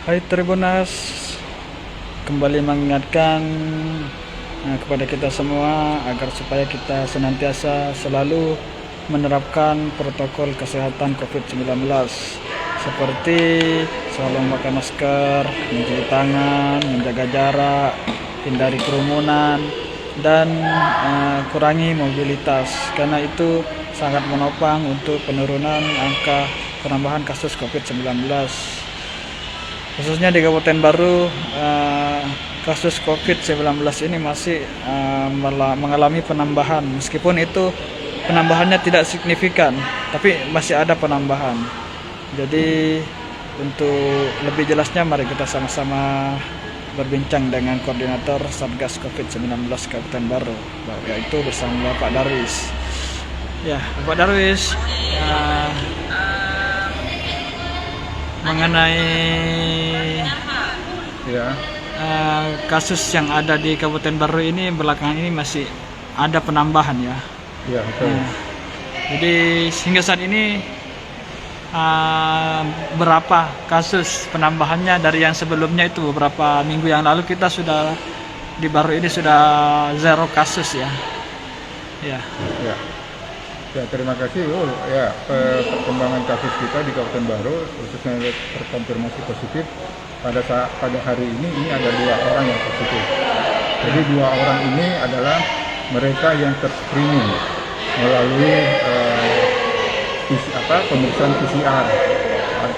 Hai Tribunas, kembali mengingatkan kepada kita semua agar supaya kita senantiasa selalu menerapkan protokol kesehatan COVID-19 seperti selalu memakai masker, mencuci tangan, menjaga jarak, hindari kerumunan, dan kurangi mobilitas, karena itu sangat menopang untuk penurunan angka penambahan kasus COVID-19. Khususnya di Kabupaten Baru, kasus COVID-19 ini masih mengalami penambahan, meskipun itu penambahannya tidak signifikan, tapi masih ada penambahan. Jadi untuk lebih jelasnya mari kita sama-sama berbincang dengan koordinator Satgas COVID-19 Kabupaten Baru, yaitu bersama Bapak Darwis. Ya, Bapak Darwis, mengenai kasus yang ada di Kabupaten Baru ini belakangan ini masih ada penambahan ya. Iya, betul. Jadi hingga saat ini berapa kasus penambahannya dari yang sebelumnya? Itu beberapa minggu yang lalu kita sudah di Baru ini sudah 0 kasus ya. Ya. Ya. Ya, terima kasih. Perkembangan kasus kita di Kabupaten Baru khususnya terkonfirmasi positif pada hari ini ada 2 orang yang positif. Jadi 2 orang ini adalah mereka yang terscreening melalui pemeriksaan PCR.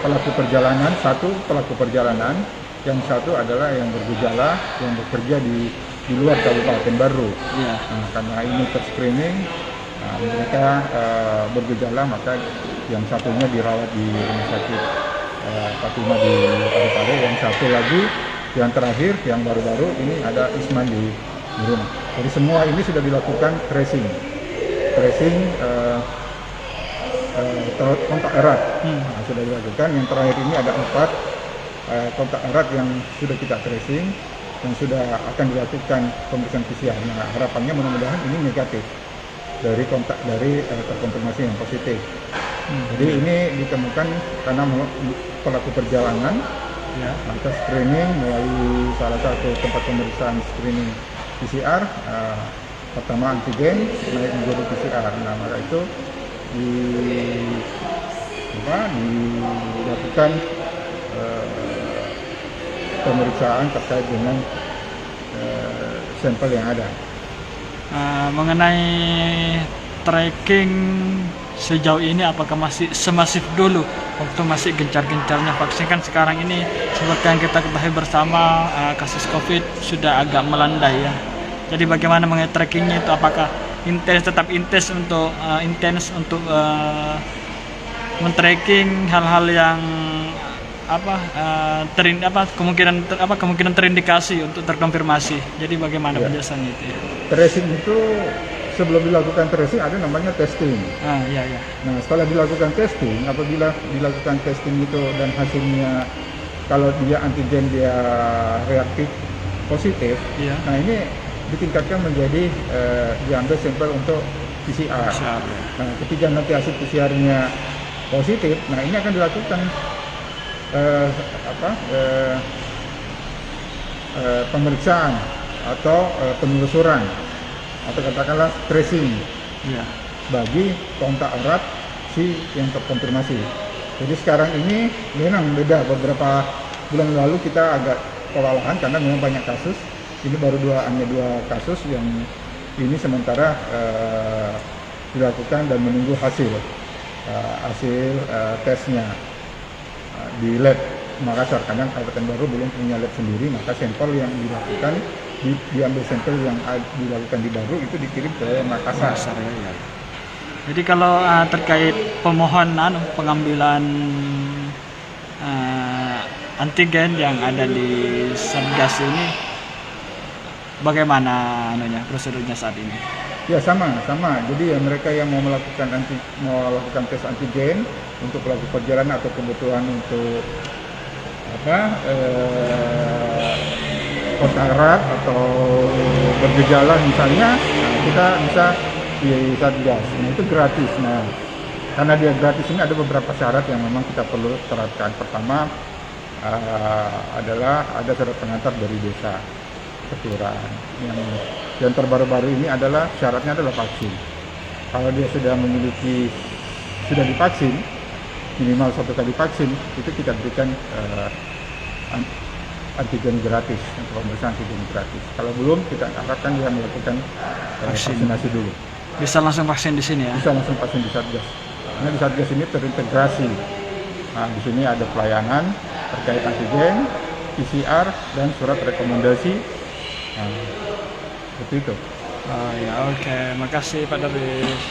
Pelaku perjalanan, satu pelaku perjalanan, yang satu adalah yang bergejala yang bekerja di luar Kabupaten Baru. Ya. Nah, karena ini terscreening, mereka bergejala, maka yang satunya dirawat di rumah sakit Fatima di Parepare, yang satu lagi yang terakhir yang baru-baru ini ada Isman di rumah. Jadi semua ini sudah dilakukan tracing kontak erat. Sudah dilakukan. Yang terakhir ini ada 4 kontak erat yang sudah kita tracing dan sudah akan dilakukan pemeriksaan PCR. Nah, harapannya mudah-mudahan ini negatif dari terkonfirmasi yang positif. Jadi ini ditemukan karena pelaku perjalanan, ya, maka screening melalui salah satu tempat pemeriksaan screening PCR, pertama antigen naik menjadi PCR. Nah, maka itu dilakukan pemeriksaan terkait dengan sampel yang ada. Mengenai tracking sejauh ini, apakah masih semasif dulu waktu masih gencar-gencarnya vaksin? Kan sekarang ini seperti yang kita ketahui bersama, kasus COVID sudah agak melandai ya. Jadi bagaimana mengenai trackingnya itu? Apakah tetap intens untuk men-tracking hal-hal yang kemungkinan terindikasi untuk terkonfirmasi? Jadi bagaimana penjelasannya itu ya? Tracing itu sebelum dilakukan tracing ada namanya testing. Iya. Nah, setelah dilakukan testing, apabila dilakukan testing itu dan hasilnya kalau dia antigen dia reaktif positif, iya. Nah ini ditingkatkan menjadi diambil sampel untuk PCR. Nah, ketika nanti hasil PCR-nya positif, nah ini akan dilakukan pemeriksaan atau penelusuran atau katakanlah tracing, ya, bagi kontak erat si yang terkonfirmasi. Jadi sekarang ini memang beda. Beberapa bulan lalu kita agak kewalahan karena memang banyak kasus. Ini baru hanya 2 kasus yang ini sementara dilakukan dan menunggu hasil tesnya di lab Makassar. Karena Kabupaten Baru belum punya lab sendiri, maka sampel yang dilakukan diambil sampel yang dilakukan di Baru itu dikirim ke Makassar. Ya. Jadi kalau terkait pemohonan pengambilan antigen yang ada di Satgas ini, bagaimana prosedurnya saat ini? Ya sama. Jadi mereka yang mau melakukan tes antigen untuk pelaku perjalanan atau kebutuhan untuk kontak erat atau bergejala misalnya, kita bisa di Satgas. Nah, itu gratis. Nah, karena dia gratis ini ada beberapa syarat yang memang kita perlu terapkan. Pertama, adalah ada surat pengantar dari desa kelurahan. Yang terbaru-baru ini adalah syaratnya adalah vaksin. Kalau dia sudah divaksin, minimal 1 kali vaksin, itu kita berikan antigen gratis, untuk pemeriksaan antigen gratis. Kalau belum, kita harapkan dia melakukan vaksinasi dulu. Bisa langsung vaksin di sini ya? Bisa langsung vaksin di Satgas. Karena di Satgas ini terintegrasi. Nah, di sini ada pelayanan terkait antigen, PCR, dan surat rekomendasi. Nah, seperti itu. Oh ya, oke. Makasih Pak Darwis.